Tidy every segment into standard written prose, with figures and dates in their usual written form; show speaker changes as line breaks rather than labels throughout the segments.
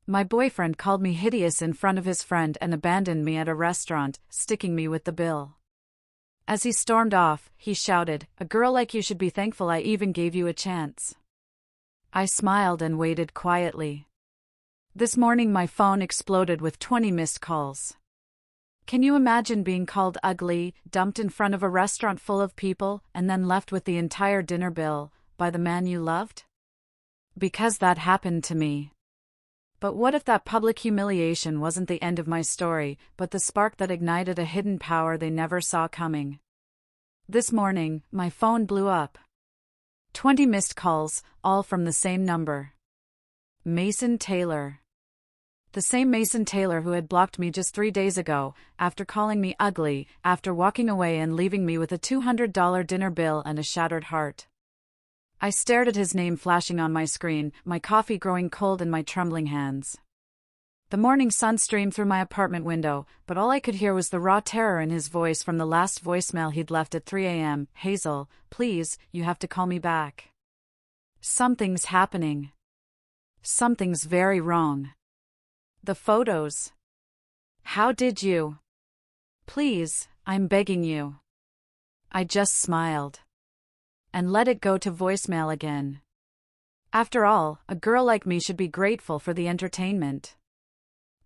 My boyfriend called me hideous in front of his friend and abandoned me at a restaurant, sticking me with the bill. As he stormed off, he shouted, "A girl like you should be thankful I even gave you a chance." I smiled and waited quietly. This morning my phone exploded with 20 missed calls. Can you imagine being called ugly, dumped in front of a restaurant full of people, and then left with the entire dinner bill, by the man you loved? Because that happened to me. But what if that public humiliation wasn't the end of my story, but the spark that ignited a hidden power they never saw coming? This morning, my phone blew up. 20 missed calls, all from the same number. Mason Taylor. The same Mason Taylor who had blocked me just 3 days ago, after calling me ugly, after walking away and leaving me with a $200 dinner bill and a shattered heart. I stared at his name flashing on my screen, my coffee growing cold in my trembling hands. The morning sun streamed through my apartment window, but all I could hear was the raw terror in his voice from the last voicemail he'd left at 3 a.m. "Hazel, please, you have to call me back. Something's happening. Something's very wrong. The photos. How did you? Please, I'm begging you." I just smiled. And let it go to voicemail again. After all, a girl like me should be grateful for the entertainment.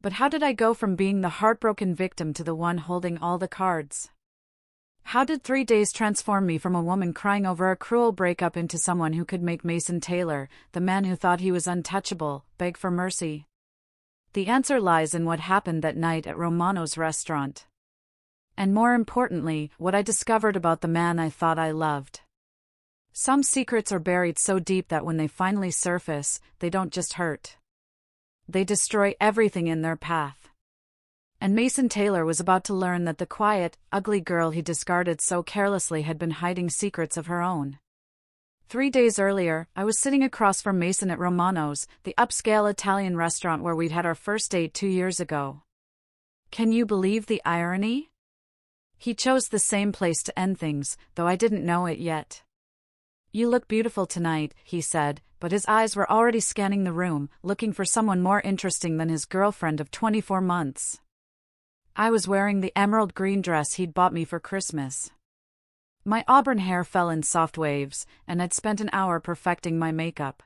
But how did I go from being the heartbroken victim to the one holding all the cards? How did 3 days transform me from a woman crying over a cruel breakup into someone who could make Mason Taylor, the man who thought he was untouchable, beg for mercy? The answer lies in what happened that night at Romano's restaurant. And more importantly, what I discovered about the man I thought I loved. Some secrets are buried so deep that when they finally surface, they don't just hurt. They destroy everything in their path. And Mason Taylor was about to learn that the quiet, ugly girl he discarded so carelessly had been hiding secrets of her own. 3 days earlier, I was sitting across from Mason at Romano's, the upscale Italian restaurant where we'd had our first date 2 years ago. Can you believe the irony? He chose the same place to end things, though I didn't know it yet. "You look beautiful tonight," he said, but his eyes were already scanning the room, looking for someone more interesting than his girlfriend of 24 months. I was wearing the emerald green dress he'd bought me for Christmas. My auburn hair fell in soft waves, and I'd spent an hour perfecting my makeup.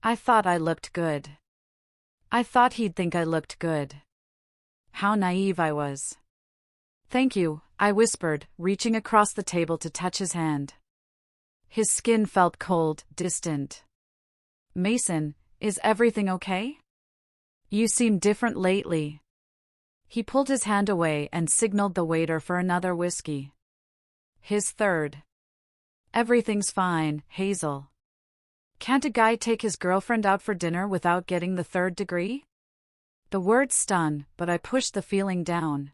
I thought I looked good. I thought he'd think I looked good. How naive I was. "Thank you," I whispered, reaching across the table to touch his hand. His skin felt cold, distant. "Mason, is everything okay? You seem different lately." He pulled his hand away and signaled the waiter for another whiskey. His third. "Everything's fine, Hazel. Can't a guy take his girlfriend out for dinner without getting the third degree?" The words stung, but I pushed the feeling down.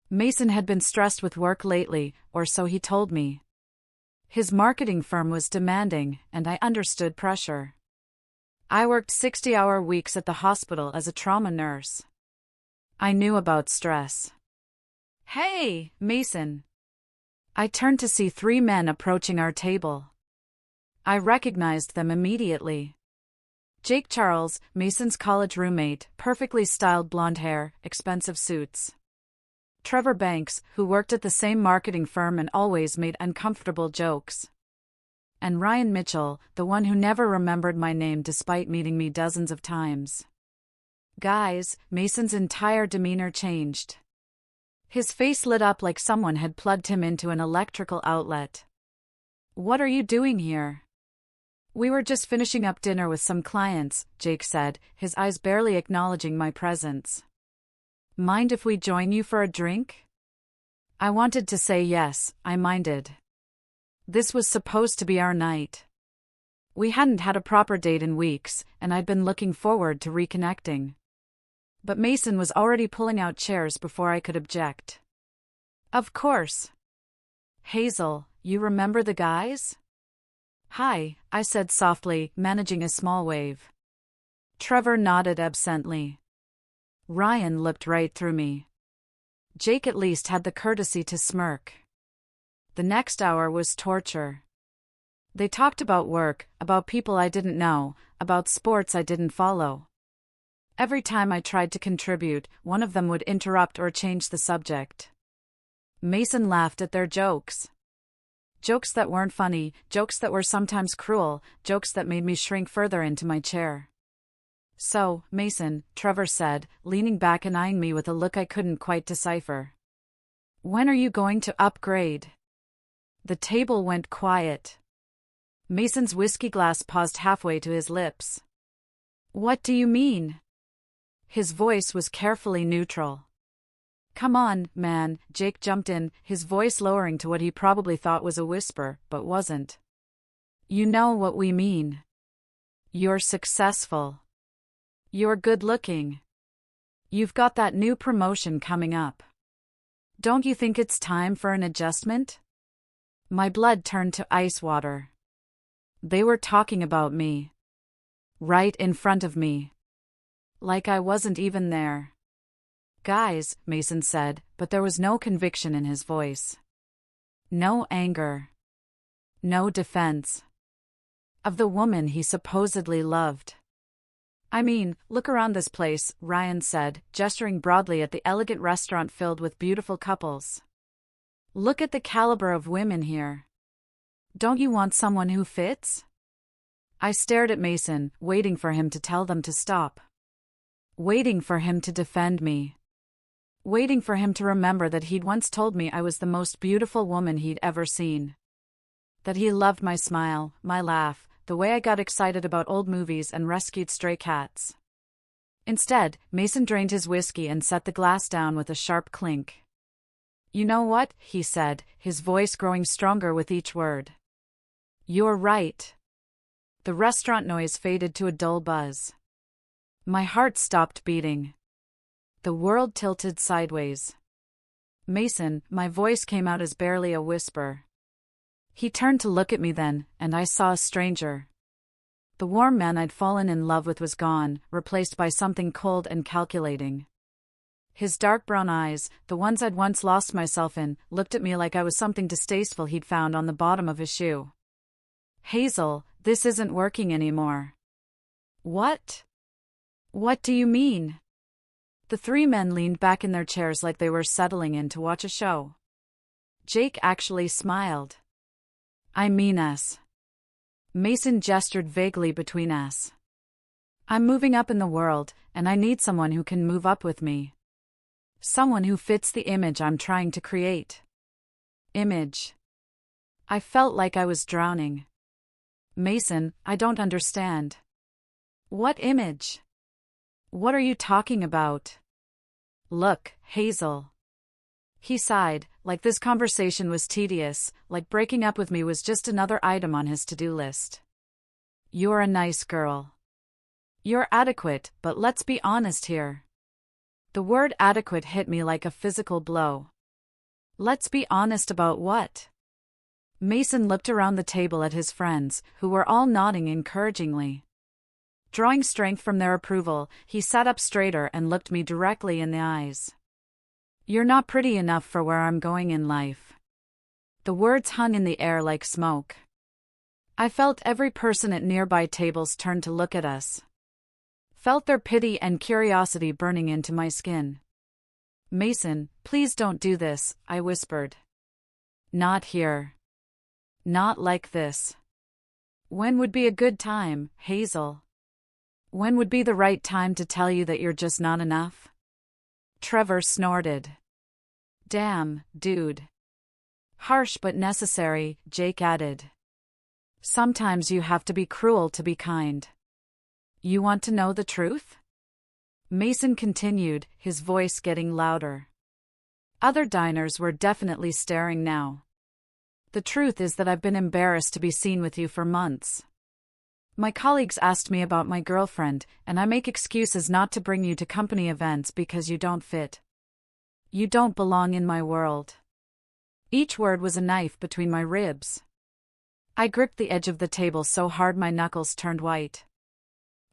Mason had been stressed with work lately, or so he told me. His marketing firm was demanding, and I understood pressure. I worked 60-hour weeks at the hospital as a trauma nurse. I knew about stress. "Hey, Mason." I turned to see 3 men approaching our table. I recognized them immediately. Jake Charles, Mason's college roommate, perfectly styled blonde hair, expensive suits. Trevor Banks, who worked at the same marketing firm and always made uncomfortable jokes. And Ryan Mitchell, the one who never remembered my name despite meeting me dozens of times. Guys, Mason's entire demeanor changed. His face lit up like someone had plugged him into an electrical outlet. "What are you doing here?" "We were just finishing up dinner with some clients," Jake said, his eyes barely acknowledging my presence. "Mind if we join you for a drink?" I wanted to say yes, I minded. This was supposed to be our night. We hadn't had a proper date in weeks, and I'd been looking forward to reconnecting. But Mason was already pulling out chairs before I could object. "Of course. Hazel, you remember the guys?" "Hi," I said softly, managing a small wave. Trevor nodded absently. Ryan looked right through me. Jake at least had the courtesy to smirk. The next hour was torture. They talked about work, about people I didn't know, about sports I didn't follow. Every time I tried to contribute, one of them would interrupt or change the subject. Mason laughed at their jokes. Jokes that weren't funny, jokes that were sometimes cruel, jokes that made me shrink further into my chair. "So, Mason," Trevor said, leaning back and eyeing me with a look I couldn't quite decipher. "When are you going to upgrade?" The table went quiet. Mason's whiskey glass paused halfway to his lips. "What do you mean?" His voice was carefully neutral. "Come on, man," Jake jumped in, his voice lowering to what he probably thought was a whisper, but wasn't. "You know what we mean. You're successful. You're good-looking. You've got that new promotion coming up. Don't you think it's time for an adjustment?" My blood turned to ice water. They were talking about me. Right in front of me. Like I wasn't even there. "Guys," Mason said, but there was no conviction in his voice. No anger. No defense. Of the woman he supposedly loved. "I mean, look around this place," Ryan said, gesturing broadly at the elegant restaurant filled with beautiful couples. "Look at the caliber of women here. Don't you want someone who fits?" I stared at Mason, waiting for him to tell them to stop. Waiting for him to defend me. Waiting for him to remember that he'd once told me I was the most beautiful woman he'd ever seen. That he loved my smile, my laugh, the way I got excited about old movies and rescued stray cats. Instead, Mason drained his whiskey and set the glass down with a sharp clink. "You know what?" he said, his voice growing stronger with each word. "You're right." The restaurant noise faded to a dull buzz. My heart stopped beating. The world tilted sideways. "Mason," my voice came out as barely a whisper. He turned to look at me then, and I saw a stranger. The warm man I'd fallen in love with was gone, replaced by something cold and calculating. His dark brown eyes, the ones I'd once lost myself in, looked at me like I was something distasteful he'd found on the bottom of his shoe. "Hazel, this isn't working anymore." "What? What do you mean?" The three men leaned back in their chairs like they were settling in to watch a show. Jake actually smiled. "I mean us." Mason gestured vaguely between us. "I'm moving up in the world, and I need someone who can move up with me. Someone who fits the image I'm trying to create." Image. I felt like I was drowning. "Mason, I don't understand." "What image? What are you talking about?" "Look, Hazel." He sighed, like this conversation was tedious, like breaking up with me was just another item on his to-do list. "You're a nice girl. You're adequate, but let's be honest here." The word adequate hit me like a physical blow. "Let's be honest about what?" Mason looked around the table at his friends, who were all nodding encouragingly. Drawing strength from their approval, he sat up straighter and looked me directly in the eyes. "You're not pretty enough for where I'm going in life." The words hung in the air like smoke. I felt every person at nearby tables turn to look at us. Felt their pity and curiosity burning into my skin. "Mason, please don't do this," I whispered. "Not here. Not like this. When would be a good time, Hazel? When would be the right time to tell you that you're just not enough?" Trevor snorted. "Damn, dude." "Harsh but necessary," Jake added. "Sometimes you have to be cruel to be kind." "You want to know the truth?" Mason continued, his voice getting louder. Other diners were definitely staring now. "The truth is that I've been embarrassed to be seen with you for months. My colleagues asked me about my girlfriend, and I make excuses not to bring you to company events because you don't fit. You don't belong in my world." Each word was a knife between my ribs. I gripped the edge of the table so hard my knuckles turned white.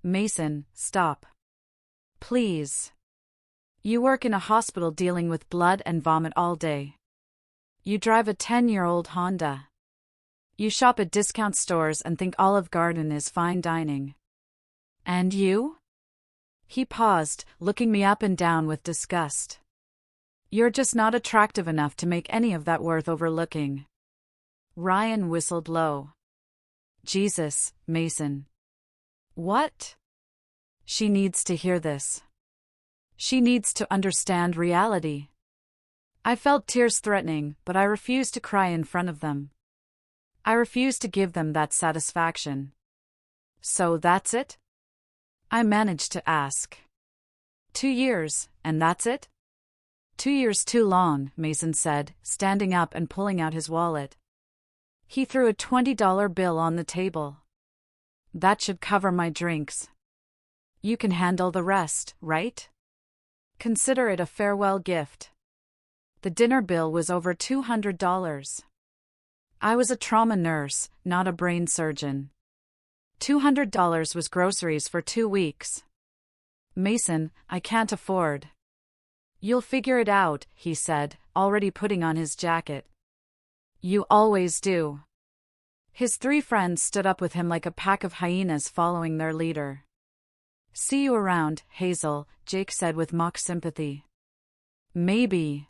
"Mason, stop. Please. You work in a hospital dealing with blood and vomit all day. You drive a 10-year-old Honda. You shop at discount stores and think Olive Garden is fine dining. And you? He paused, looking me up and down with disgust. You're just not attractive enough to make any of that worth overlooking. Ryan whistled low. Jesus, Mason. What? She needs to hear this. She needs to understand reality. I felt tears threatening, but I refused to cry in front of them. I refused to give them that satisfaction. So that's it? I managed to ask. 2 years, and that's it? 2 years too long, Mason said, standing up and pulling out his wallet. He threw a $20 bill on the table. That should cover my drinks. You can handle the rest, right? Consider it a farewell gift. The dinner bill was over $200. I was a trauma nurse, not a brain surgeon. $200 was groceries for 2 weeks. Mason, I can't afford. You'll figure it out, he said, already putting on his jacket. You always do. His 3 friends stood up with him like a pack of hyenas following their leader. See you around, Hazel, Jake said with mock sympathy. Maybe.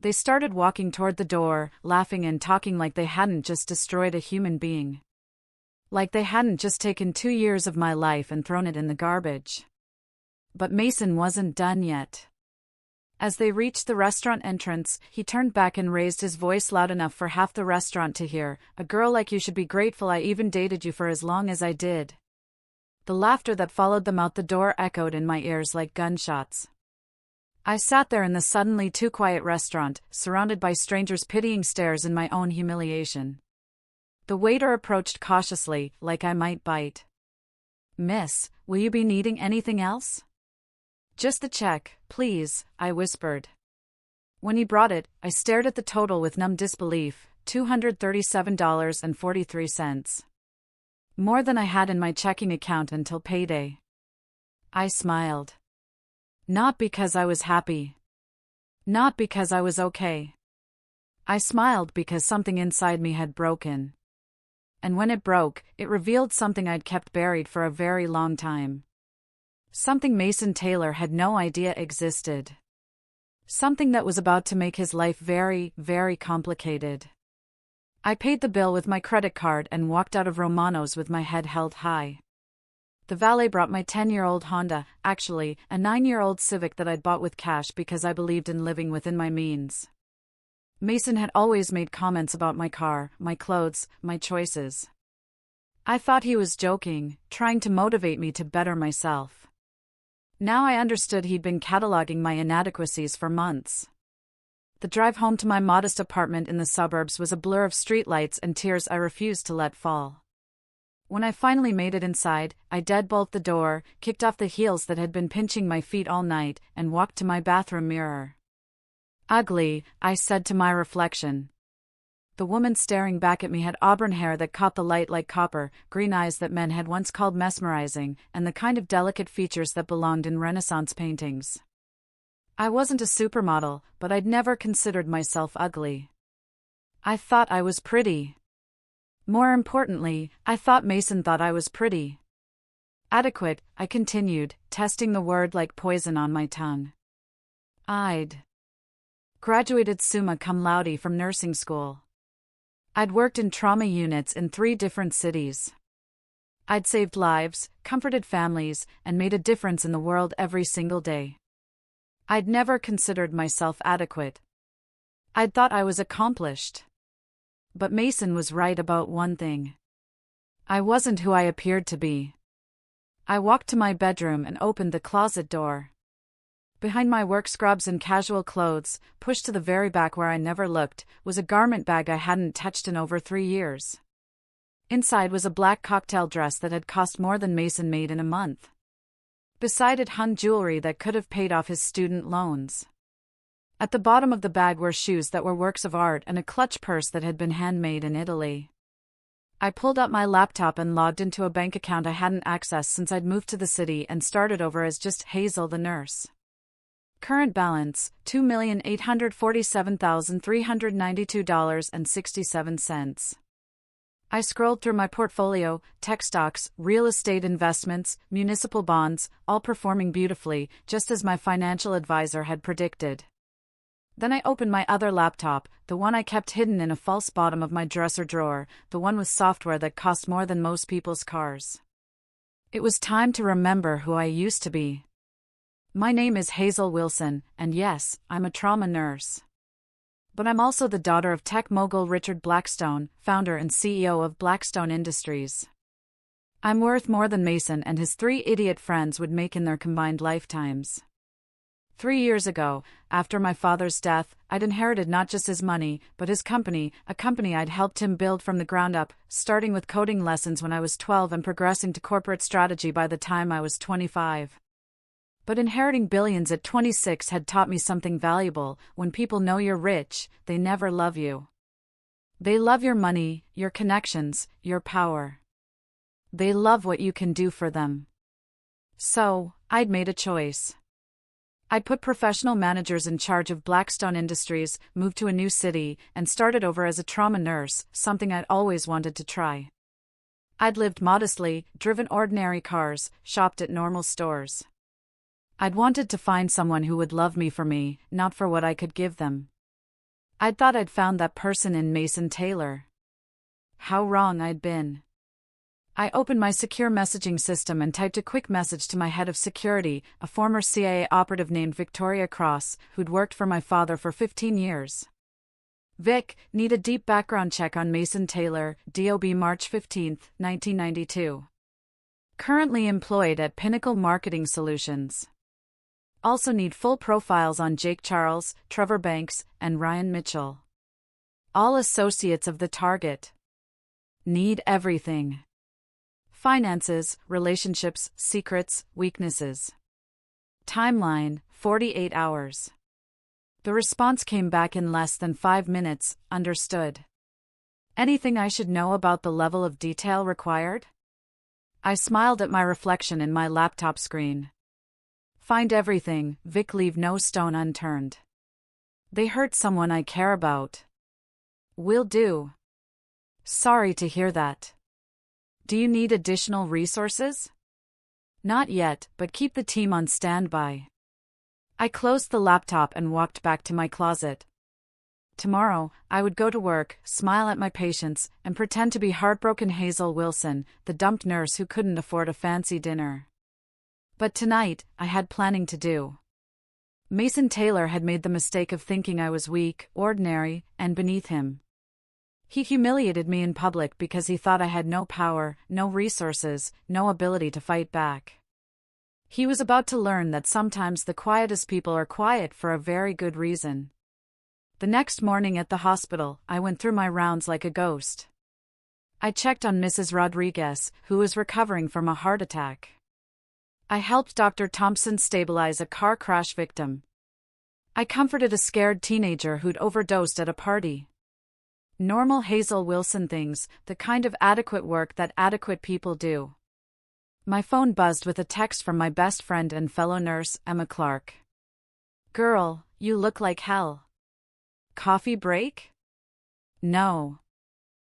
They started walking toward the door, laughing and talking like they hadn't just destroyed a human being. Like they hadn't just taken 2 years of my life and thrown it in the garbage. But Mason wasn't done yet. As they reached the restaurant entrance, he turned back and raised his voice loud enough for half the restaurant to hear. A girl like you should be grateful I even dated you for as long as I did. The laughter that followed them out the door echoed in my ears like gunshots. I sat there in the suddenly too quiet restaurant, surrounded by strangers' pitying stares and my own humiliation. The waiter approached cautiously, like I might bite. Miss, will you be needing anything else? Just the check, please, I whispered. When he brought it, I stared at the total with numb disbelief, $237.43. More than I had in my checking account until payday. I smiled. Not because I was happy. Not because I was okay. I smiled because something inside me had broken. And when it broke, it revealed something I'd kept buried for a very long time. Something Mason Taylor had no idea existed. Something that was about to make his life very, very complicated. I paid the bill with my credit card and walked out of Romano's with my head held high. The valet brought my 10-year-old Honda, actually, a 9-year-old Civic that I'd bought with cash because I believed in living within my means. Mason had always made comments about my car, my clothes, my choices. I thought he was joking, trying to motivate me to better myself. Now I understood he'd been cataloging my inadequacies for months. The drive home to my modest apartment in the suburbs was a blur of streetlights and tears I refused to let fall. When I finally made it inside, I deadbolt the door, kicked off the heels that had been pinching my feet all night, and walked to my bathroom mirror. Ugly, I said to my reflection. The woman staring back at me had auburn hair that caught the light like copper, green eyes that men had once called mesmerizing, and the kind of delicate features that belonged in Renaissance paintings. I wasn't a supermodel, but I'd never considered myself ugly. I thought I was pretty. More importantly, I thought Mason thought I was pretty. Adequate, I continued, testing the word like poison on my tongue. I'd graduated summa cum laude from nursing school. I'd worked in trauma units in 3 different cities. I'd saved lives, comforted families, and made a difference in the world every single day. I'd never considered myself adequate. I'd thought I was accomplished. But Mason was right about one thing. I wasn't who I appeared to be. I walked to my bedroom and opened the closet door. Behind my work scrubs and casual clothes, pushed to the very back where I never looked, was a garment bag I hadn't touched in over 3 years. Inside was a black cocktail dress that had cost more than Mason made in a month. Beside it hung jewelry that could have paid off his student loans. At the bottom of the bag were shoes that were works of art and a clutch purse that had been handmade in Italy. I pulled up my laptop and logged into a bank account I hadn't accessed since I'd moved to the city and started over as just Hazel the nurse. Current balance, $2,847,392.67. I scrolled through my portfolio, tech stocks, real estate investments, municipal bonds, all performing beautifully, just as my financial advisor had predicted. Then I opened my other laptop, the one I kept hidden in a false bottom of my dresser drawer, the one with software that cost more than most people's cars. It was time to remember who I used to be. My name is Hazel Wilson, and yes, I'm a trauma nurse. But I'm also the daughter of tech mogul Richard Blackstone, founder and CEO of Blackstone Industries. I'm worth more than Mason and his 3 idiot friends would make in their combined lifetimes. 3 years ago, after my father's death, I'd inherited not just his money, but his company, a company I'd helped him build from the ground up, starting with coding lessons when I was 12 and progressing to corporate strategy by the time I was 25. But inheriting billions at 26 had taught me something valuable. When people know you're rich, they never love you. They love your money, your connections, your power. They love what you can do for them. So, I'd made a choice. I'd put professional managers in charge of Blackstone Industries, moved to a new city, and started over as a trauma nurse, something I'd always wanted to try. I'd lived modestly, driven ordinary cars, shopped at normal stores. I'd wanted to find someone who would love me for me, not for what I could give them. I'd thought I'd found that person in Mason Taylor. How wrong I'd been. I opened my secure messaging system and typed a quick message to my head of security, a former CIA operative named Victoria Cross, who'd worked for my father for 15 years. Vic, need a deep background check on Mason Taylor, DOB March 15, 1992. Currently employed at Pinnacle Marketing Solutions. Also need full profiles on Jake Charles, Trevor Banks, and Ryan Mitchell. All associates of the target. Need everything. Finances, relationships, secrets, weaknesses. Timeline, 48 hours. The response came back in less than 5 minutes, understood. Anything I should know about the level of detail required? I smiled at my reflection in my laptop screen. Find everything, Vic, leave no stone unturned. They hurt someone I care about. Will do. Sorry to hear that. Do you need additional resources? Not yet, but keep the team on standby. I closed the laptop and walked back to my closet. Tomorrow, I would go to work, smile at my patients, and pretend to be heartbroken Hazel Wilson, the dumped nurse who couldn't afford a fancy dinner. But tonight, I had planning to do. Mason Taylor had made the mistake of thinking I was weak, ordinary, and beneath him. He humiliated me in public because he thought I had no power, no resources, no ability to fight back. He was about to learn that sometimes the quietest people are quiet for a very good reason. The next morning at the hospital, I went through my rounds like a ghost. I checked on Mrs. Rodriguez, who was recovering from a heart attack. I helped Dr. Thompson stabilize a car crash victim. I comforted a scared teenager who'd overdosed at a party. Normal Hazel Wilson things, the kind of adequate work that adequate people do. My phone buzzed with a text from my best friend and fellow nurse, Emma Clark. Girl, you look like hell. Coffee break? No.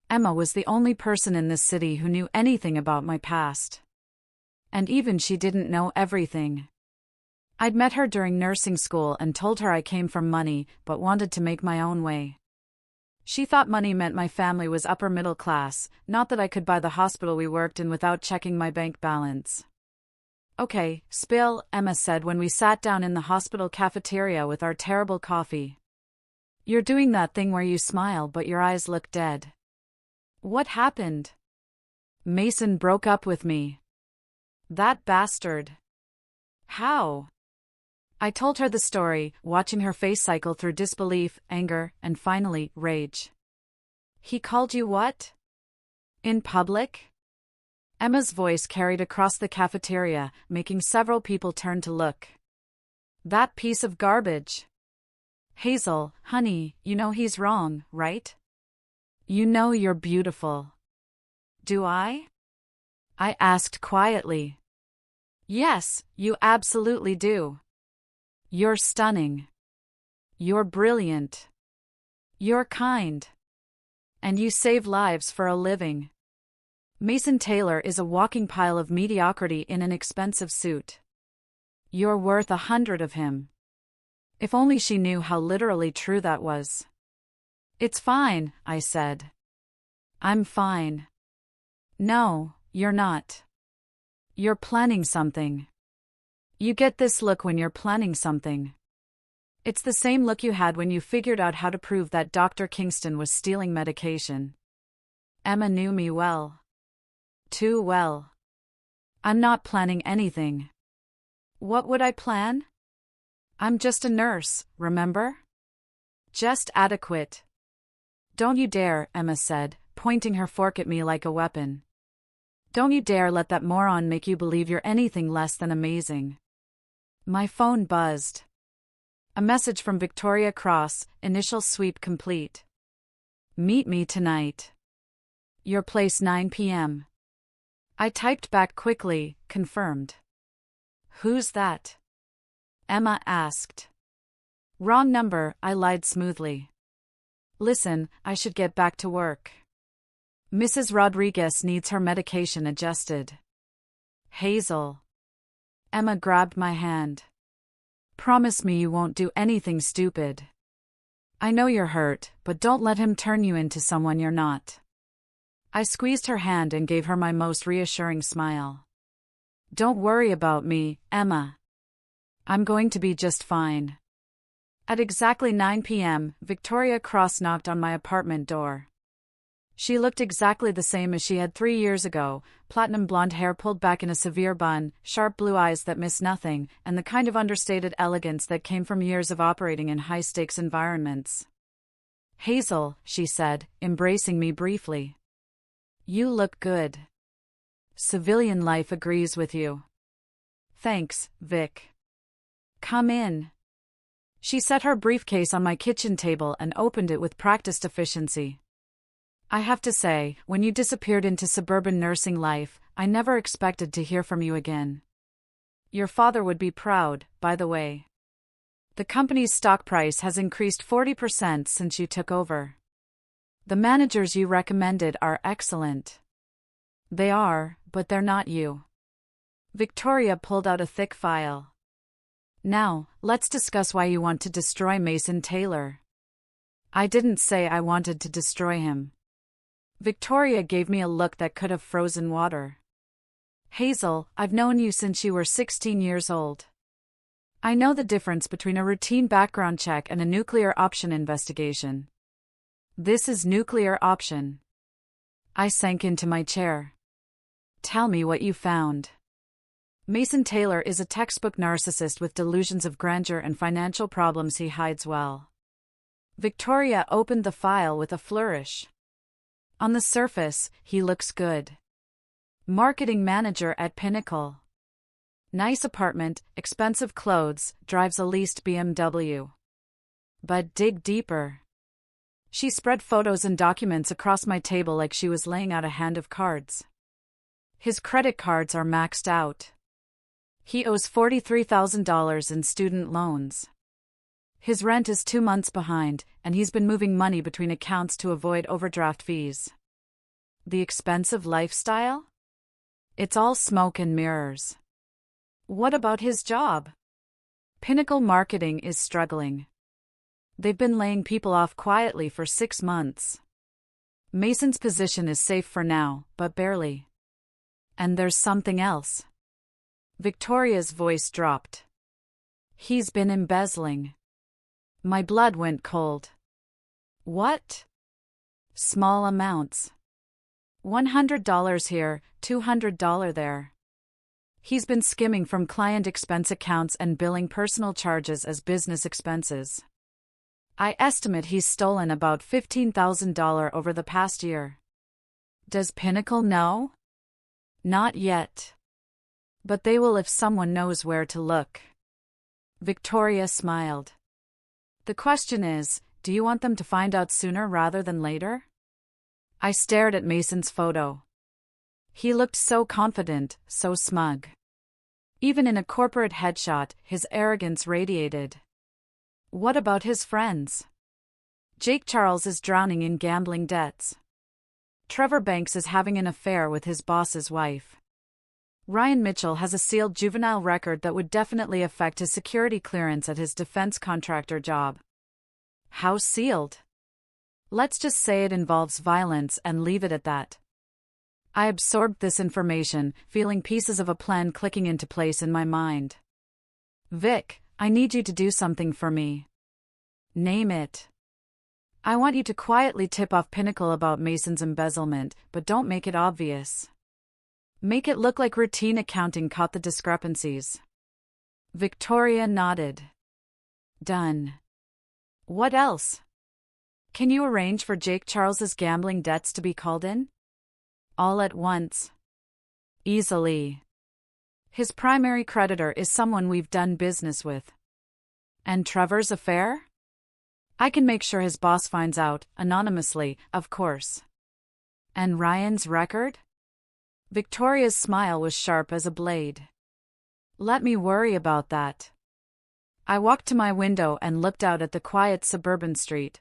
Emma was the only person in this city who knew anything about my past. And even she didn't know everything. I'd met her during nursing school and told her I came from money, but wanted to make my own way. She thought money meant my family was upper middle class, not that I could buy the hospital we worked in without checking my bank balance. Okay, spill, Emma said when we sat down in the hospital cafeteria with our terrible coffee. You're doing that thing where you smile but your eyes look dead. What happened? Mason broke up with me. That bastard. How? I told her the story, watching her face cycle through disbelief, anger, and finally, rage. He called you what? In public? Emma's voice carried across the cafeteria, making several people turn to look. That piece of garbage. Hazel, honey, you know he's wrong, right? You know you're beautiful. Do I? I asked quietly. Yes, you absolutely do. You're stunning. You're brilliant. You're kind. And you save lives for a living. Mason Taylor is a walking pile of mediocrity in an expensive suit. You're worth 100 of him. If only she knew how literally true that was. It's fine, I said. I'm fine. No, you're not. You're planning something. You get this look when you're planning something. It's the same look you had when you figured out how to prove that Dr. Kingston was stealing medication. Emma knew me well. Too well. I'm not planning anything. What would I plan? I'm just a nurse, remember? Just adequate. Don't you dare, Emma said, pointing her fork at me like a weapon. Don't you dare let that moron make you believe you're anything less than amazing. My phone buzzed. A message from Victoria Cross, initial sweep complete. Meet me tonight. Your place 9 p.m. I typed back quickly, confirmed. Who's that? Emma asked. Wrong number, I lied smoothly. Listen, I should get back to work. Mrs. Rodriguez needs her medication adjusted. Hazel. Emma grabbed my hand. Promise me you won't do anything stupid. I know you're hurt, but don't let him turn you into someone you're not. I squeezed her hand and gave her my most reassuring smile. Don't worry about me, Emma. I'm going to be just fine. At exactly 9 p.m., Victoria Cross knocked on my apartment door. She looked exactly the same as she had 3 years ago, platinum blonde hair pulled back in a severe bun, sharp blue eyes that missed nothing, and the kind of understated elegance that came from years of operating in high-stakes environments. Hazel, she said, embracing me briefly. You look good. Civilian life agrees with you. Thanks, Vic. Come in. She set her briefcase on my kitchen table and opened it with practiced efficiency. I have to say, when you disappeared into suburban nursing life, I never expected to hear from you again. Your father would be proud, by the way. The company's stock price has increased 40% since you took over. The managers you recommended are excellent. They are, but they're not you. Victoria pulled out a thick file. Now, let's discuss why you want to destroy Mason Taylor. I didn't say I wanted to destroy him. Victoria gave me a look that could have frozen water. Hazel, I've known you since you were 16 years old. I know the difference between a routine background check and a nuclear option investigation. This is nuclear option. I sank into my chair. Tell me what you found. Mason Taylor is a textbook narcissist with delusions of grandeur and financial problems he hides well. Victoria opened the file with a flourish. On the surface, he looks good. Marketing manager at Pinnacle. Nice apartment, expensive clothes, drives a leased BMW. But dig deeper. She spread photos and documents across my table like she was laying out a hand of cards. His credit cards are maxed out. He owes $43,000 in student loans. His rent is 2 months behind, and he's been moving money between accounts to avoid overdraft fees. The expensive lifestyle? It's all smoke and mirrors. What about his job? Pinnacle Marketing is struggling. They've been laying people off quietly for 6 months. Mason's position is safe for now, but barely. And there's something else. Victoria's voice dropped. He's been embezzling. My blood went cold. What? Small amounts. $100 here, $200 there. He's been skimming from client expense accounts and billing personal charges as business expenses. I estimate he's stolen about $15,000 over the past year. Does Pinnacle know? Not yet. But they will if someone knows where to look. Victoria smiled. The question is, do you want them to find out sooner rather than later? I stared at Mason's photo. He looked so confident, so smug. Even in a corporate headshot, his arrogance radiated. What about his friends? Jake Charles is drowning in gambling debts. Trevor Banks is having an affair with his boss's wife. Ryan Mitchell has a sealed juvenile record that would definitely affect his security clearance at his defense contractor job. How sealed? Let's just say it involves violence and leave it at that. I absorbed this information, feeling pieces of a plan clicking into place in my mind. Vic, I need you to do something for me. Name it. I want you to quietly tip off Pinnacle about Mason's embezzlement, but don't make it obvious. Make it look like routine accounting caught the discrepancies. Victoria nodded. Done. What else? Can you arrange for Jake Charles's gambling debts to be called in? All at once. Easily. His primary creditor is someone we've done business with. And Trevor's affair? I can make sure his boss finds out, anonymously, of course. And Ryan's record? Victoria's smile was sharp as a blade. Let me worry about that. I walked to my window and looked out at the quiet suburban street.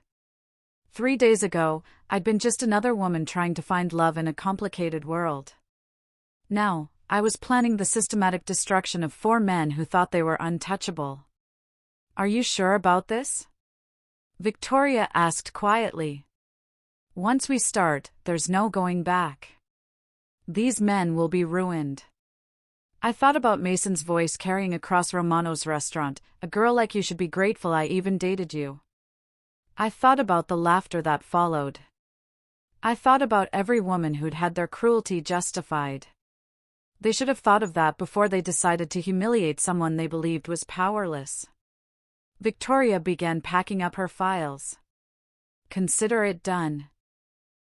3 days ago, I'd been just another woman trying to find love in a complicated world. Now, I was planning the systematic destruction of 4 men who thought they were untouchable. Are you sure about this? Victoria asked quietly. Once we start, there's no going back. These men will be ruined. I thought about Mason's voice carrying across Romano's restaurant, a girl like you should be grateful I even dated you. I thought about the laughter that followed. I thought about every woman who'd had their cruelty justified. They should have thought of that before they decided to humiliate someone they believed was powerless. Victoria began packing up her files. Consider it done.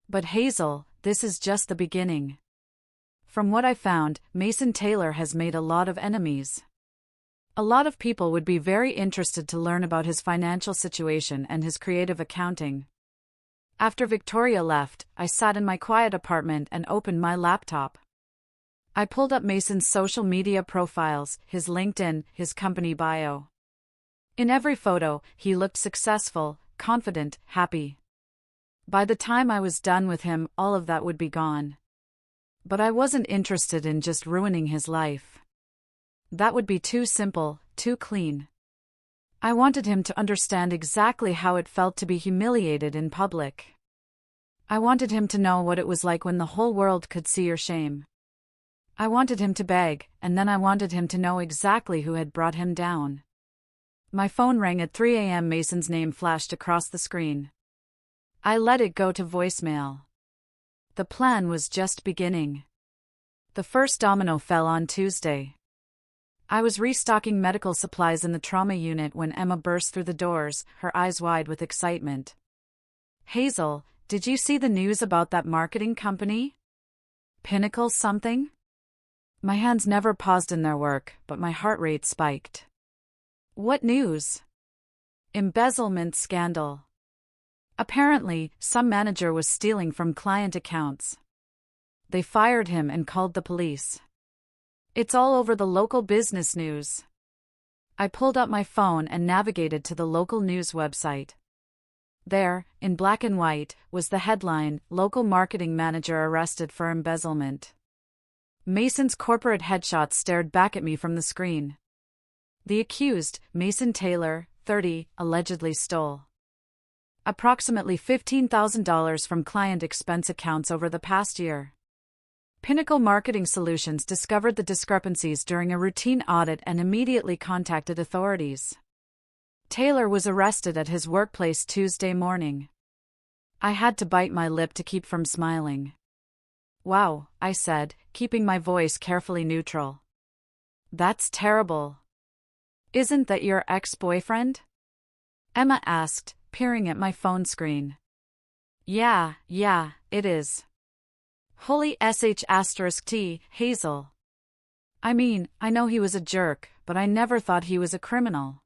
But Hazel, this is just the beginning. From what I found, Mason Taylor has made a lot of enemies. A lot of people would be very interested to learn about his financial situation and his creative accounting. After Victoria left, I sat in my quiet apartment and opened my laptop. I pulled up Mason's social media profiles, his LinkedIn, his company bio. In every photo, he looked successful, confident, happy. By the time I was done with him, all of that would be gone. But I wasn't interested in just ruining his life. That would be too simple, too clean. I wanted him to understand exactly how it felt to be humiliated in public. I wanted him to know what it was like when the whole world could see your shame. I wanted him to beg, and then I wanted him to know exactly who had brought him down. My phone rang at 3 a.m. Mason's name flashed across the screen. I let it go to voicemail. The plan was just beginning. The first domino fell on Tuesday. I was restocking medical supplies in the trauma unit when Emma burst through the doors, her eyes wide with excitement. Hazel, did you see the news about that marketing company? Pinnacle something? My hands never paused in their work, but my heart rate spiked. What news? Embezzlement scandal. Apparently, some manager was stealing from client accounts. They fired him and called the police. It's all over the local business news. I pulled up my phone and navigated to the local news website. There, in black and white, was the headline, Local Marketing Manager Arrested for Embezzlement. Mason's corporate headshot stared back at me from the screen. The accused, Mason Taylor, 30, allegedly stole approximately $15,000 from client expense accounts over the past year. Pinnacle Marketing Solutions discovered the discrepancies during a routine audit and immediately contacted authorities. Taylor was arrested at his workplace Tuesday morning. I had to bite my lip to keep from smiling. Wow, I said, keeping my voice carefully neutral. That's terrible. Isn't that your ex-boyfriend? Emma asked, peering at my phone screen. Yeah, it is. Holy sh*t, Hazel. I mean, I know he was a jerk, but I never thought he was a criminal.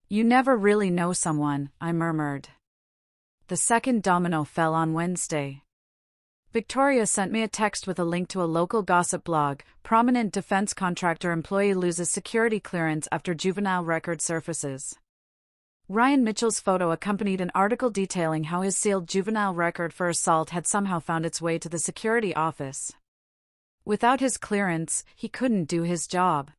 You never really know someone, I murmured. The second domino fell on Wednesday. Victoria sent me a text with a link to a local gossip blog. Prominent defense contractor employee loses security clearance after juvenile record surfaces. Ryan Mitchell's photo accompanied an article detailing how his sealed juvenile record for assault had somehow found its way to the security office. Without his clearance, he couldn't do his job.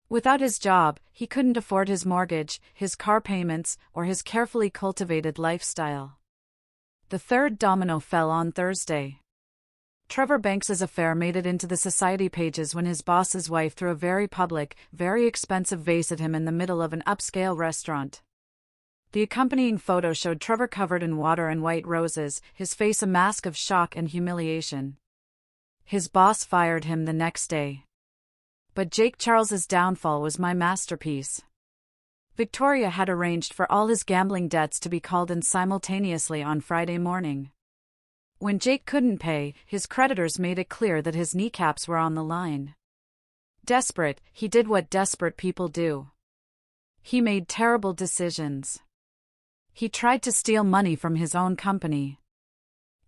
Without his job, he couldn't afford his mortgage, his car payments, or his carefully cultivated lifestyle. The third domino fell on Thursday. Trevor Banks's affair made it into the society pages when his boss's wife threw a very public, very expensive vase at him in the middle of an upscale restaurant. The accompanying photo showed Trevor covered in water and white roses, his face a mask of shock and humiliation. His boss fired him the next day. But Jake Charles's downfall was my masterpiece. Victoria had arranged for all his gambling debts to be called in simultaneously on Friday morning. When Jake couldn't pay, his creditors made it clear that his kneecaps were on the line. Desperate, he did what desperate people do. He made terrible decisions. He tried to steal money from his own company.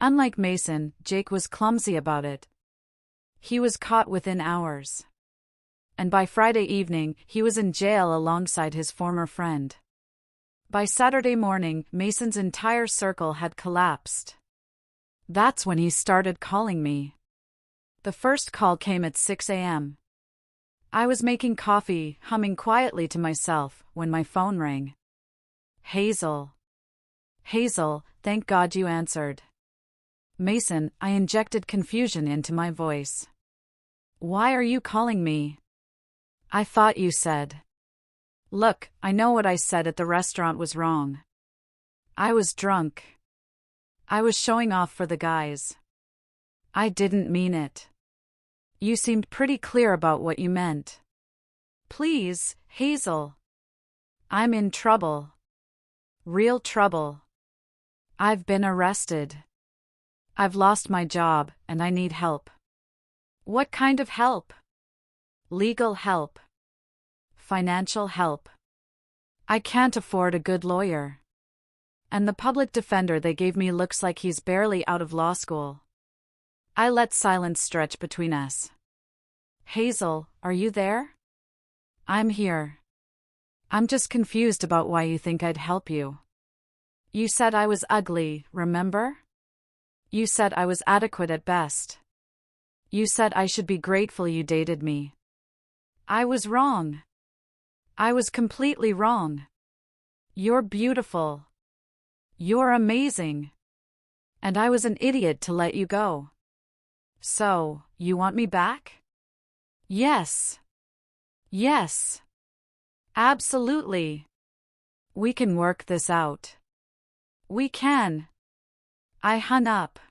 Unlike Mason, Jake was clumsy about it. He was caught within hours. And by Friday evening, he was in jail alongside his former friend. By Saturday morning, Mason's entire circle had collapsed. That's when he started calling me. The first call came at 6 a.m. I was making coffee, humming quietly to myself, when my phone rang. Hazel. Hazel, thank God you answered. Mason, I injected confusion into my voice. Why are you calling me? I thought you said. Look, I know what I said at the restaurant was wrong. I was drunk. I was showing off for the guys. I didn't mean it. You seemed pretty clear about what you meant. Please, Hazel. I'm in trouble. Real trouble. I've been arrested. I've lost my job, and I need help. What kind of help? Legal help. Financial help. I can't afford a good lawyer. And the public defender they gave me looks like he's barely out of law school. I let silence stretch between us. Hazel, are you there? I'm here. I'm just confused about why you think I'd help you. You said I was ugly, remember? You said I was adequate at best. You said I should be grateful you dated me. I was wrong. I was completely wrong. You're beautiful. You're amazing. And I was an idiot to let you go. So, you want me back? Yes. Yes. Absolutely. We can work this out. We can. I hung up.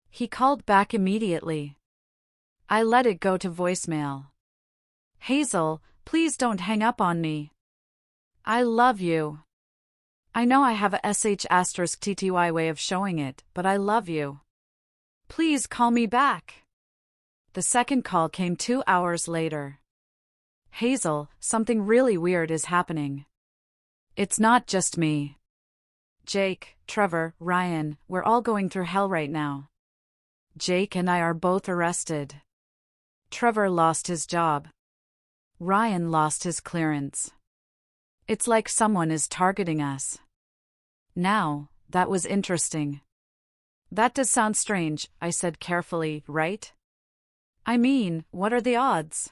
He called back immediately. I let it go to voicemail. Hazel, please don't hang up on me. I love you. I know I have a sh*tty way of showing it, but I love you. Please call me back. The second call came 2 hours later. Hazel, something really weird is happening. It's not just me. Jake, Trevor, Ryan, we're all going through hell right now. Jake and I are both arrested. Trevor lost his job. Ryan lost his clearance. It's like someone is targeting us. Now, that was interesting. That does sound strange, I said carefully, right? I mean, what are the odds?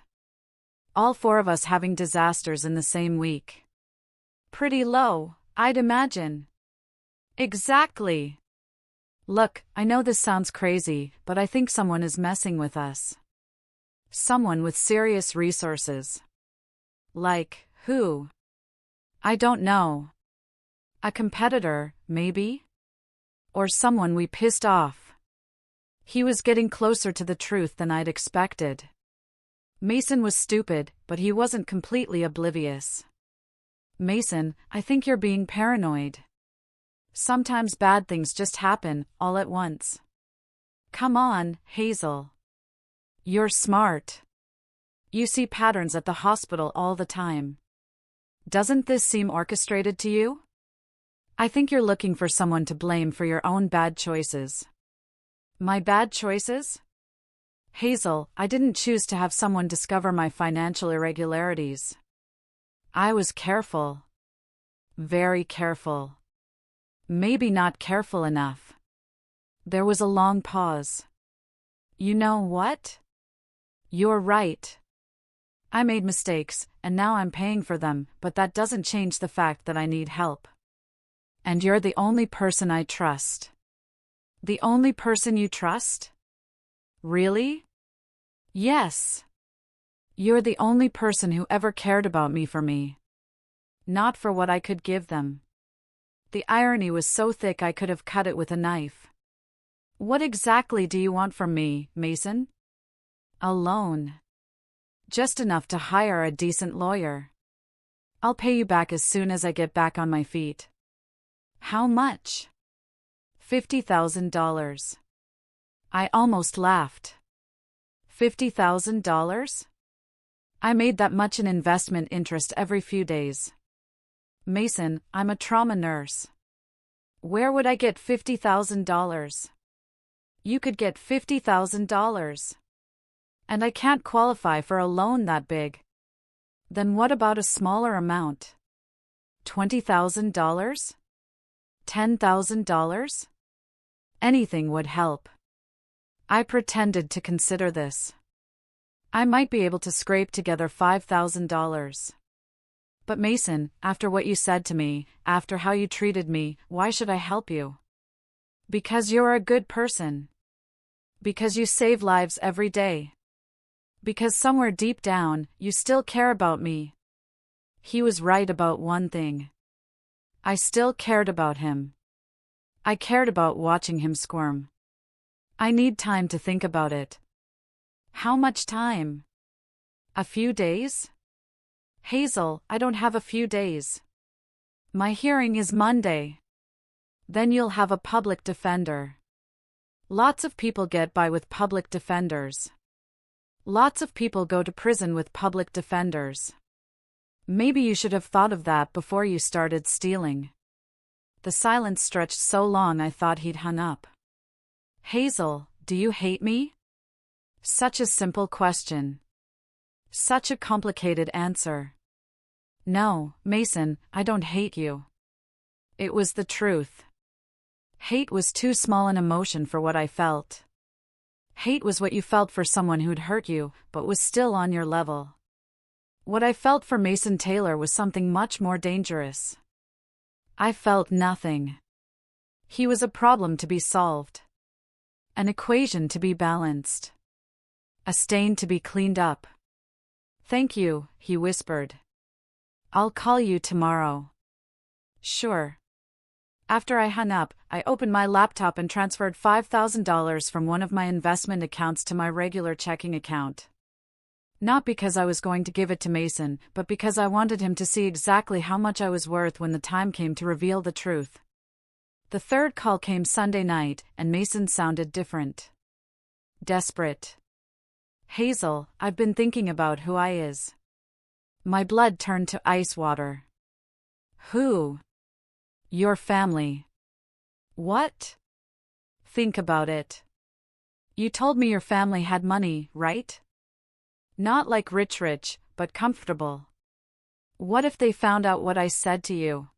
All four of us having disasters in the same week. Pretty low, I'd imagine. Exactly. Look, I know this sounds crazy, but I think someone is messing with us. Someone with serious resources. Like, who? I don't know. A competitor, maybe? Or someone we pissed off. He was getting closer to the truth than I'd expected. Mason was stupid, but he wasn't completely oblivious. Mason, I think you're being paranoid. Sometimes bad things just happen, all at once. Come on, Hazel. You're smart. You see patterns at the hospital all the time. Doesn't this seem orchestrated to you? I think you're looking for someone to blame for your own bad choices. My bad choices? Hazel, I didn't choose to have someone discover my financial irregularities. I was careful. Very careful. Maybe not careful enough. There was a long pause. You know what? You're right. I made mistakes, and now I'm paying for them, but that doesn't change the fact that I need help. And you're the only person I trust. The only person you trust? Really? Yes. You're the only person who ever cared about me for me. Not for what I could give them. The irony was so thick I could have cut it with a knife. What exactly do you want from me, Mason? A loan. Just enough to hire a decent lawyer. I'll pay you back as soon as I get back on my feet. How much? $50,000. I almost laughed. $50,000? I made that much in investment interest every few days. Mason, I'm a trauma nurse. Where would I get $50,000? You could get $50,000. And I can't qualify for a loan that big. Then what about a smaller amount? $20,000? $10,000? Anything would help. I pretended to consider this. I might be able to scrape together $5,000. But Mason, after what you said to me, after how you treated me, why should I help you? Because you're a good person. Because you save lives every day. Because somewhere deep down, you still care about me. He was right about one thing. I still cared about him. I cared about watching him squirm. I need time to think about it. How much time? A few days? Hazel, I don't have a few days. My hearing is Monday. Then you'll have a public defender. Lots of people get by with public defenders. Lots of people go to prison with public defenders. Maybe you should have thought of that before you started stealing. The silence stretched so long I thought he'd hung up. Hazel, do you hate me? Such a simple question. Such a complicated answer. No, Mason, I don't hate you. It was the truth. Hate was too small an emotion for what I felt. Hate was what you felt for someone who'd hurt you, but was still on your level. What I felt for Mason Taylor was something much more dangerous. I felt nothing. He was a problem to be solved. An equation to be balanced. A stain to be cleaned up. Thank you, he whispered. I'll call you tomorrow. Sure. After I hung up, I opened my laptop and transferred $5,000 from one of my investment accounts to my regular checking account. Not because I was going to give it to Mason, but because I wanted him to see exactly how much I was worth when the time came to reveal the truth. The third call came Sunday night, and Mason sounded different. Desperate. Hazel, I've been thinking about who I is. My blood turned to ice water. Who? Your family. What? Think about it. You told me your family had money, right? Not like rich, but comfortable. What if they found out what I said to you?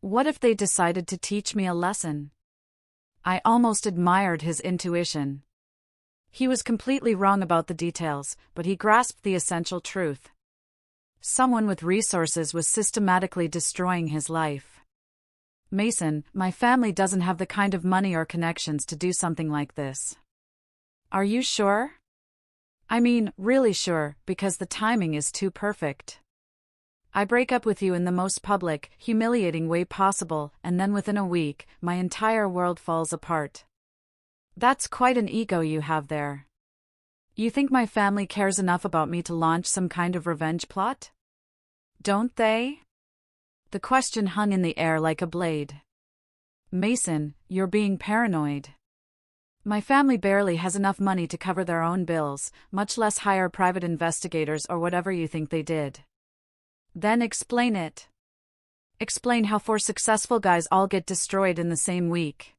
What if they decided to teach me a lesson? I almost admired his intuition. He was completely wrong about the details, but he grasped the essential truth. Someone with resources was systematically destroying his life. Mason, my family doesn't have the kind of money or connections to do something like this. Are you sure? I mean, really sure, because the timing is too perfect. I break up with you in the most public, humiliating way possible, and then within a week, my entire world falls apart. That's quite an ego you have there. You think my family cares enough about me to launch some kind of revenge plot? Don't they? The question hung in the air like a blade. Mason, you're being paranoid. My family barely has enough money to cover their own bills, much less hire private investigators or whatever you think they did. Then explain it. Explain how 4 successful guys all get destroyed in the same week.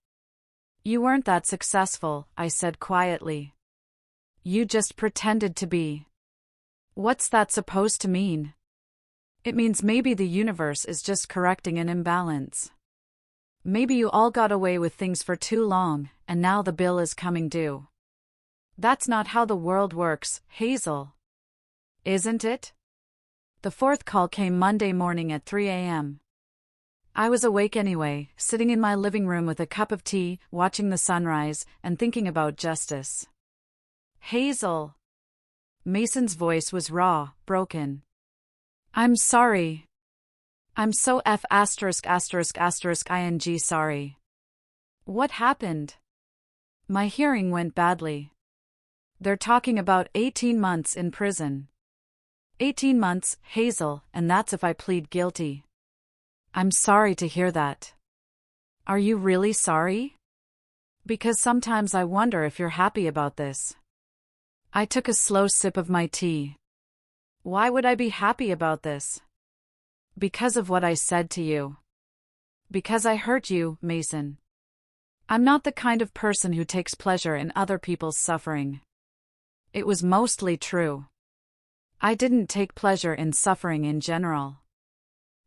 You weren't that successful, I said quietly. You just pretended to be. What's that supposed to mean? It means maybe the universe is just correcting an imbalance. Maybe you all got away with things for too long, and now the bill is coming due. That's not how the world works, Hazel. Isn't it? The fourth call came Monday morning at 3 a.m. I was awake anyway, sitting in my living room with a cup of tea, watching the sunrise, and thinking about justice. Hazel. Mason's voice was raw, broken. I'm sorry. I'm so ****ing sorry. What happened? My hearing went badly. They're talking about 18 months in prison. 18 months, Hazel, and that's if I plead guilty. I'm sorry to hear that. Are you really sorry? Because sometimes I wonder if you're happy about this. I took a slow sip of my tea. Why would I be happy about this? Because of what I said to you. Because I hurt you, Mason. I'm not the kind of person who takes pleasure in other people's suffering. It was mostly true. I didn't take pleasure in suffering in general.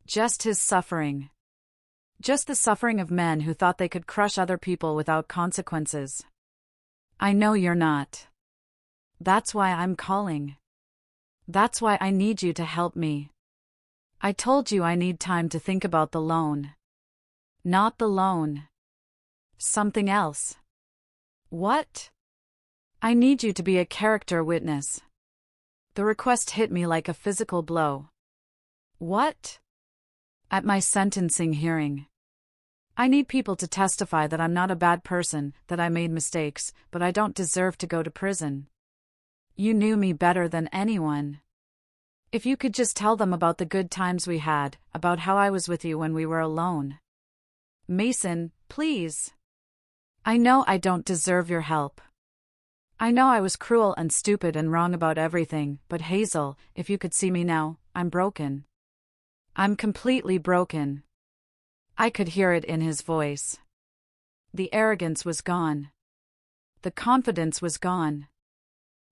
Just his suffering. Just the suffering of men who thought they could crush other people without consequences. I know you're not. That's why I'm calling. That's why I need you to help me. I told you I need time to think about the loan. Not the loan. Something else. What? I need you to be a character witness. The request hit me like a physical blow. What? At my sentencing hearing. I need people to testify that I'm not a bad person, that I made mistakes, but I don't deserve to go to prison. You knew me better than anyone. If you could just tell them about the good times we had, about how I was with you when we were alone. Mason, please. I know I don't deserve your help. I know I was cruel and stupid and wrong about everything, but Hazel, if you could see me now, I'm broken. I'm completely broken. I could hear it in his voice. The arrogance was gone. The confidence was gone.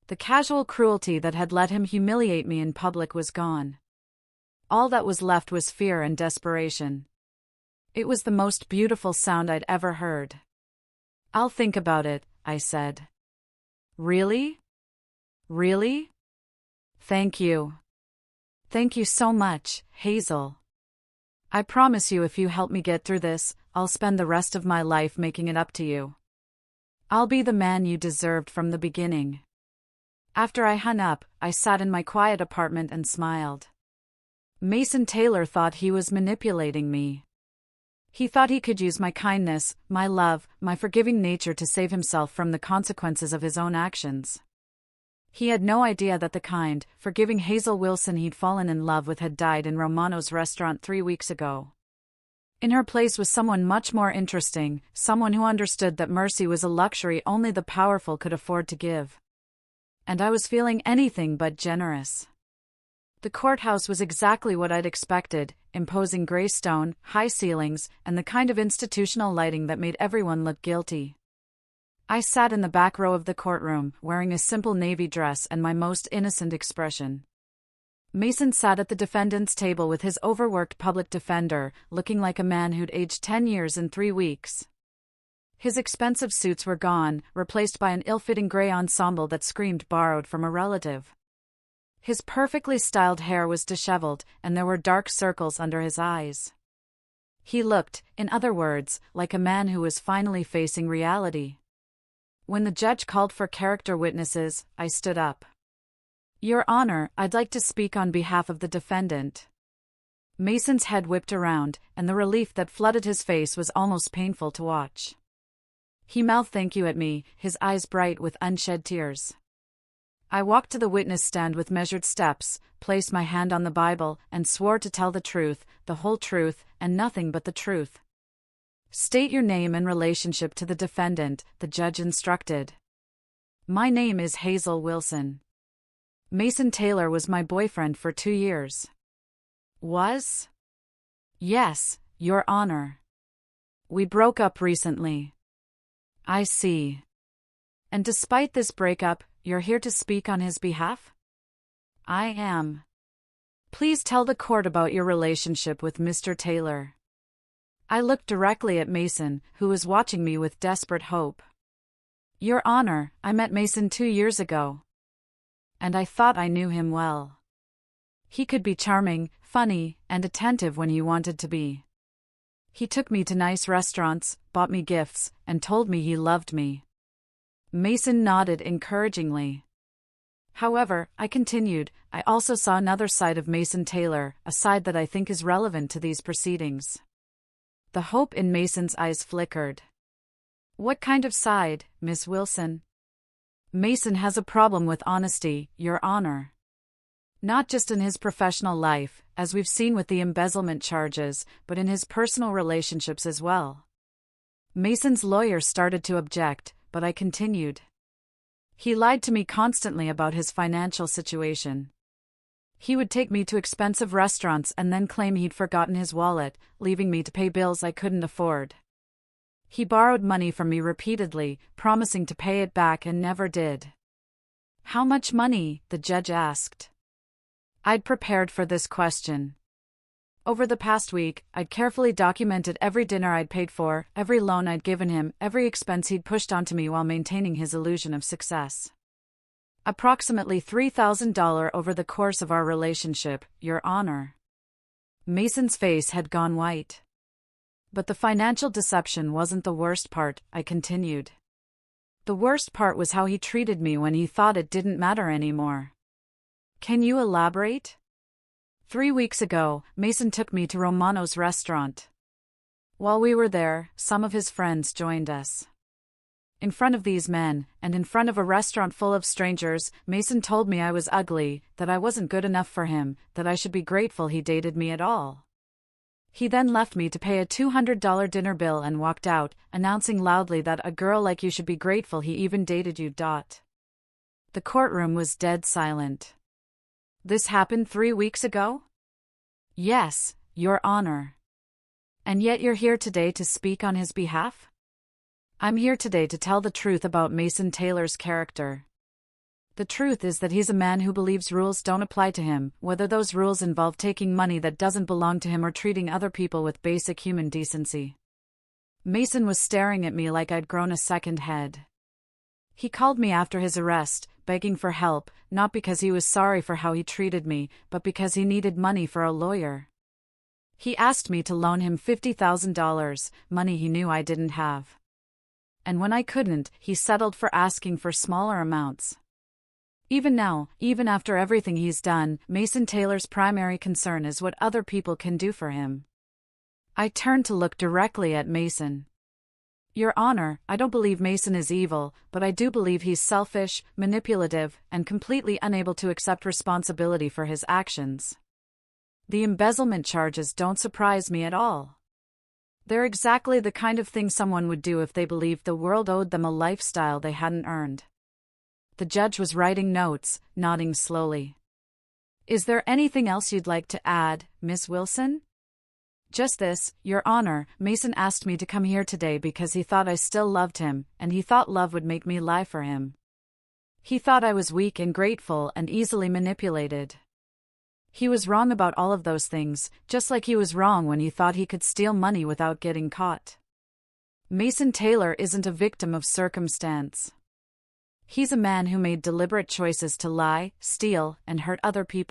The casual cruelty that had let him humiliate me in public was gone. All that was left was fear and desperation. It was the most beautiful sound I'd ever heard. I'll think about it, I said. Really? Really? Thank you. Thank you so much, Hazel. I promise you if you help me get through this, I'll spend the rest of my life making it up to you. I'll be the man you deserved from the beginning. After I hung up, I sat in my quiet apartment and smiled. Mason Taylor thought he was manipulating me. He thought he could use my kindness, my love, my forgiving nature to save himself from the consequences of his own actions. He had no idea that the kind, forgiving Hazel Wilson he'd fallen in love with had died in Romano's restaurant 3 weeks ago. In her place was someone much more interesting, someone who understood that mercy was a luxury only the powerful could afford to give. And I was feeling anything but generous. The courthouse was exactly what I'd expected, imposing gray stone, high ceilings, and the kind of institutional lighting that made everyone look guilty. I sat in the back row of the courtroom, wearing a simple navy dress and my most innocent expression. Mason sat at the defendant's table with his overworked public defender, looking like a man who'd aged 10 years in 3 weeks. His expensive suits were gone, replaced by an ill-fitting gray ensemble that screamed borrowed from a relative. His perfectly styled hair was disheveled, and there were dark circles under his eyes. He looked, in other words, like a man who was finally facing reality. When the judge called for character witnesses, I stood up. Your Honor, I'd like to speak on behalf of the defendant. Mason's head whipped around, and the relief that flooded his face was almost painful to watch. He mouthed thank you at me, his eyes bright with unshed tears. I walked to the witness stand with measured steps, placed my hand on the Bible, and swore to tell the truth, the whole truth, and nothing but the truth. State your name and relationship to the defendant, the judge instructed. My name is Hazel Wilson. Mason Taylor was my boyfriend for 2 years. Was? Yes, Your Honor. We broke up recently. I see. And despite this breakup, you're here to speak on his behalf? I am. Please tell the court about your relationship with Mr. Taylor. I looked directly at Mason, who was watching me with desperate hope. Your Honor, I met Mason 2 years ago. And I thought I knew him well. He could be charming, funny, and attentive when he wanted to be. He took me to nice restaurants, bought me gifts, and told me he loved me. Mason nodded encouragingly. However, I continued, I also saw another side of Mason Taylor, a side that I think is relevant to these proceedings. The hope in Mason's eyes flickered. What kind of side, Miss Wilson? Mason has a problem with honesty, Your Honor. Not just in his professional life, as we've seen with the embezzlement charges, but in his personal relationships as well. Mason's lawyer started to object, but I continued. He lied to me constantly about his financial situation. He would take me to expensive restaurants and then claim he'd forgotten his wallet, leaving me to pay bills I couldn't afford. He borrowed money from me repeatedly, promising to pay it back and never did. How much money? The judge asked. I'd prepared for this question. Over the past week, I'd carefully documented every dinner I'd paid for, every loan I'd given him, every expense he'd pushed onto me while maintaining his illusion of success. Approximately $3,000 over the course of our relationship, Your Honor. Mason's face had gone white. But the financial deception wasn't the worst part, I continued. The worst part was how he treated me when he thought it didn't matter anymore. Can you elaborate? 3 weeks ago, Mason took me to Romano's restaurant. While we were there, some of his friends joined us. In front of these men, and in front of a restaurant full of strangers, Mason told me I was ugly, that I wasn't good enough for him, that I should be grateful he dated me at all. He then left me to pay a $200 dinner bill and walked out, announcing loudly that a girl like you should be grateful he even dated you. The courtroom was dead silent. This happened 3 weeks ago? Yes, Your Honor. And yet you're here today to speak on his behalf? I'm here today to tell the truth about Mason Taylor's character. The truth is that he's a man who believes rules don't apply to him, whether those rules involve taking money that doesn't belong to him or treating other people with basic human decency. Mason was staring at me like I'd grown a second head. He called me after his arrest, begging for help, not because he was sorry for how he treated me, but because he needed money for a lawyer. He asked me to loan him $50,000, money he knew I didn't have. And when I couldn't, he settled for asking for smaller amounts. Even now, even after everything he's done, Mason Taylor's primary concern is what other people can do for him. I turned to look directly at Mason. Your Honor, I don't believe Mason is evil, but I do believe he's selfish, manipulative, and completely unable to accept responsibility for his actions. The embezzlement charges don't surprise me at all. They're exactly the kind of thing someone would do if they believed the world owed them a lifestyle they hadn't earned. The judge was writing notes, nodding slowly. Is there anything else you'd like to add, Miss Wilson? Just this, Your Honor, Mason asked me to come here today because he thought I still loved him, and he thought love would make me lie for him. He thought I was weak and grateful and easily manipulated. He was wrong about all of those things, just like he was wrong when he thought he could steal money without getting caught. Mason Taylor isn't a victim of circumstance. He's a man who made deliberate choices to lie, steal, and hurt other people.